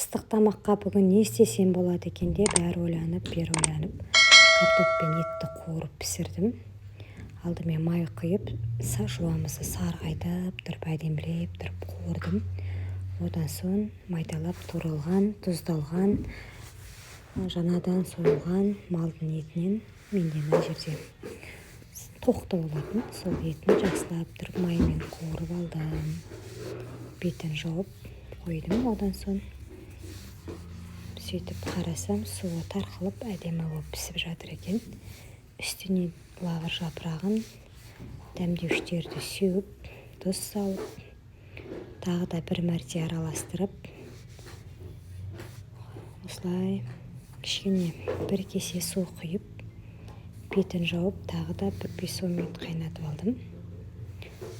ыстық тамаққа бүгін не істесем болады екен деп бәрі ойланып, бері ойланып, картоп пен етті қуырып пісірдім. Алдымен май құйып, жуамызды сарғайтып тұрып, әдемілеп тұрып қуырдым. Одан соң майдалап туралған, тұздалған, жаңадан сойылған малдың етінен менде мына жерде тоқты болатын. Сол етін жақсылап тұрып маймен қуырып алдым. Бетін жауып қойдым. Одан соң сөйтіп қарасам, суы тарқылып әдемі болып пісіп жатыр екен. Үстіне лавр жапырағын, дәмдеуіштерді сеуіп, тұз салып, тағы да бір мәрте араластырып, осылай кішкене бір кесе су құйып, бетін жауып, тағы да бір 5-10 минут қайнатып алдым.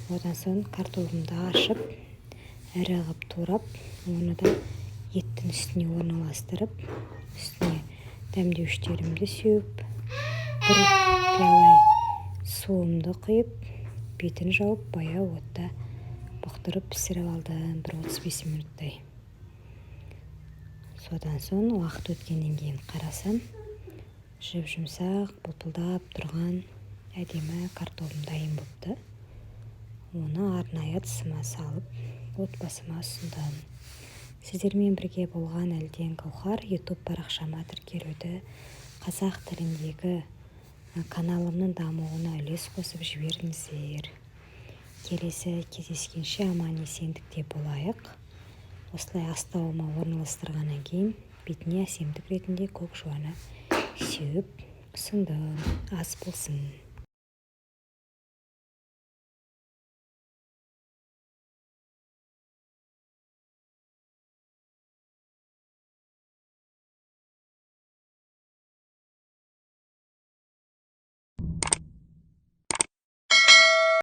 Одан соң картопымды ашып, ірі қып турап, оны да еттің үстіне орналастырып, үстіне дәмдеуіштерімді сеуіп, бір пиала суымды құйып, бетін жауып, баяу отта бұқтырып пісіріп алдым, бір 35 минуттай. Содан соң уақыт өткеннен кейін қарасам, жұмсақ бұлпылдап тұрған әдемі картопым дайын болыпты. Оны арнайы ыдысыма салып, отбасыма ұсындым. Сіздермен бірге болған Әлден Гауһар YouTube парақшама тіркелуді, қазақ тіліндегі каналымның дамуына үлес қосып жіберіңіздер. Келесі кездескенше аман-есендікте болайық. Осылай астауыма орналастырғаннан кейін бетіне әсемдік ретінде көк жуаны сеуіп ұсындым. Ас болсын.